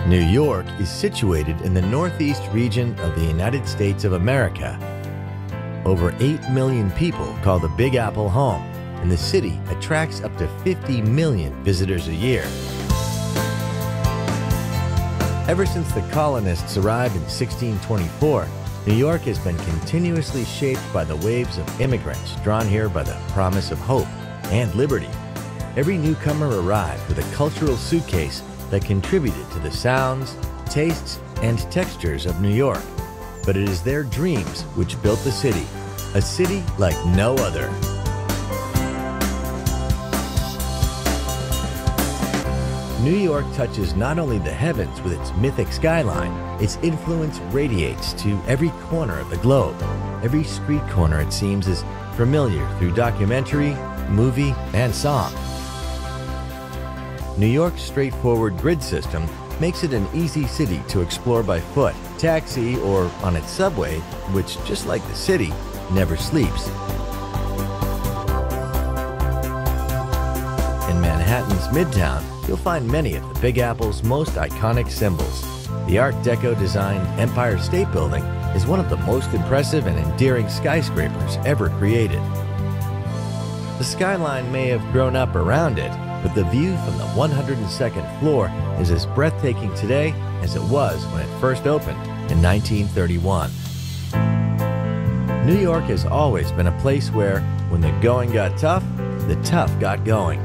New York is situated in the northeast region of the United States of America. Over 8 million people call the Big Apple home, and the city attracts up to 50 million visitors a year. Ever since the colonists arrived in 1624, New York has been continuously shaped by the waves of immigrants drawn here by the promise of hope and liberty. Every newcomer arrived with a cultural suitcase that contributed to the sounds, tastes, and textures of New York. But it is their dreams which built the city, a city like no other. New York touches not only the heavens with its mythic skyline, its influence radiates to every corner of the globe. Every street corner, it seems, is familiar through documentary, movie, and song. New York's straightforward grid system makes it an easy city to explore by foot, taxi, or on its subway, which, just like the city, never sleeps. In Manhattan's Midtown, you'll find many of the Big Apple's most iconic symbols. The Art Deco-designed Empire State Building is one of the most impressive and endearing skyscrapers ever created. The skyline may have grown up around it, but the view from the 102nd floor is as breathtaking today as it was when it first opened in 1931. New York has always been a place where, when the going got tough, the tough got going.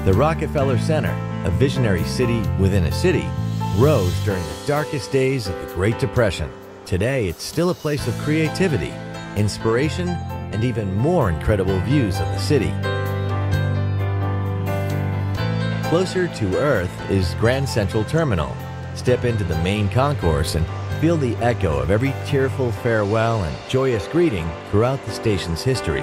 The Rockefeller Center, a visionary city within a city, rose during the darkest days of the Great Depression. Today, it's still a place of creativity, inspiration, and even more incredible views of the city. Closer to Earth is Grand Central Terminal. Step into the main concourse and feel the echo of every tearful farewell and joyous greeting throughout the station's history.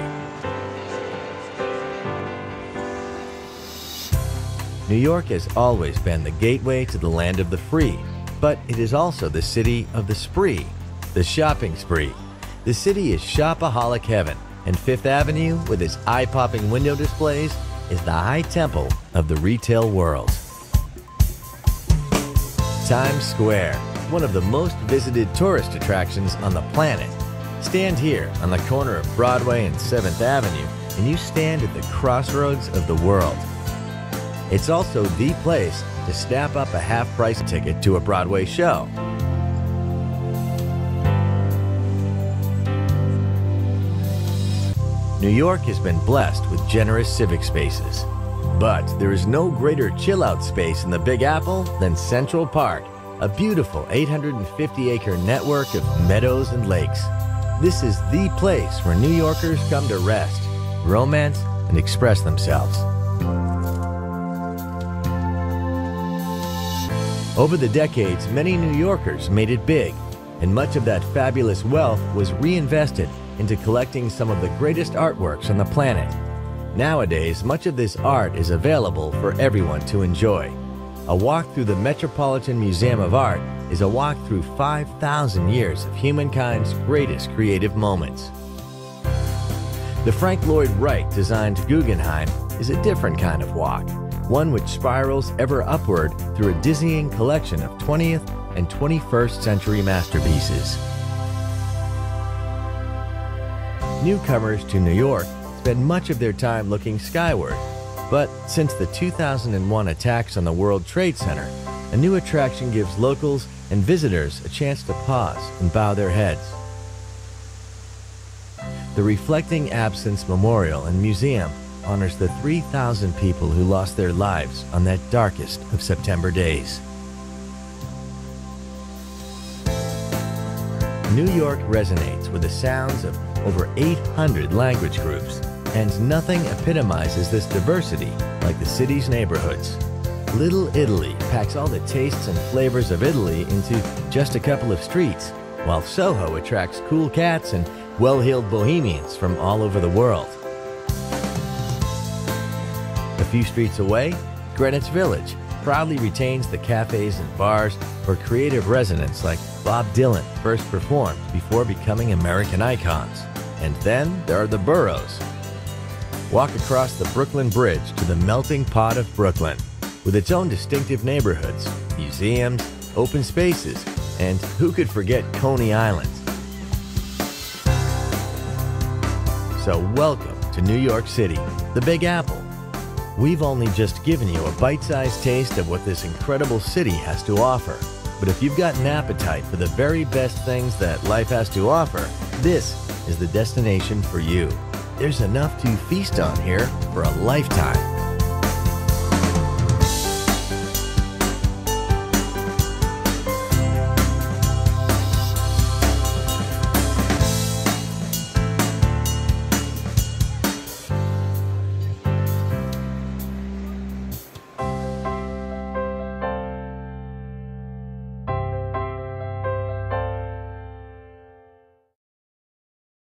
New York has always been the gateway to the land of the free, but it is also the city of the spree, the shopping spree. The city is shopaholic heaven, and Fifth Avenue, with its eye-popping window displays, is the high temple of the retail world. Times Square, one of the most visited tourist attractions on the planet. Stand here on the corner of Broadway and 7th Avenue, and you stand at the crossroads of the world. It's also the place to snap up a half-price ticket to a Broadway show. New York has been blessed with generous civic spaces. But there is no greater chill-out space in the Big Apple than Central Park, a beautiful 850-acre network of meadows and lakes. This is the place where New Yorkers come to rest, romance, and express themselves. Over the decades, many New Yorkers made it big, and much of that fabulous wealth was reinvested into collecting some of the greatest artworks on the planet. Nowadays, much of this art is available for everyone to enjoy. A walk through the Metropolitan Museum of Art is a walk through 5,000 years of humankind's greatest creative moments. The Frank Lloyd Wright-designed Guggenheim is a different kind of walk, one which spirals ever upward through a dizzying collection of 20th and 21st century masterpieces. Newcomers to New York spend much of their time looking skyward, but since the 2001 attacks on the World Trade Center, a new attraction gives locals and visitors a chance to pause and bow their heads. The Reflecting Absence Memorial and Museum honors the 3,000 people who lost their lives on that darkest of September days. New York resonates with the sounds of over 800 language groups, and nothing epitomizes this diversity like the city's neighborhoods. Little Italy packs all the tastes and flavors of Italy into just a couple of streets, while Soho attracts cool cats and well-heeled bohemians from all over the world. A few streets away, Greenwich Village proudly retains the cafes and bars where creative residents like Bob Dylan first performed before becoming American icons. And then there are the boroughs. Walk across the Brooklyn Bridge to the melting pot of Brooklyn, with its own distinctive neighborhoods, museums, open spaces, and who could forget Coney Island? So welcome to New York City, the Big Apple. We've only just given you a bite-sized taste of what this incredible city has to offer. But if you've got an appetite for the very best things that life has to offer, this is the destination for you. There's enough to feast on here for a lifetime.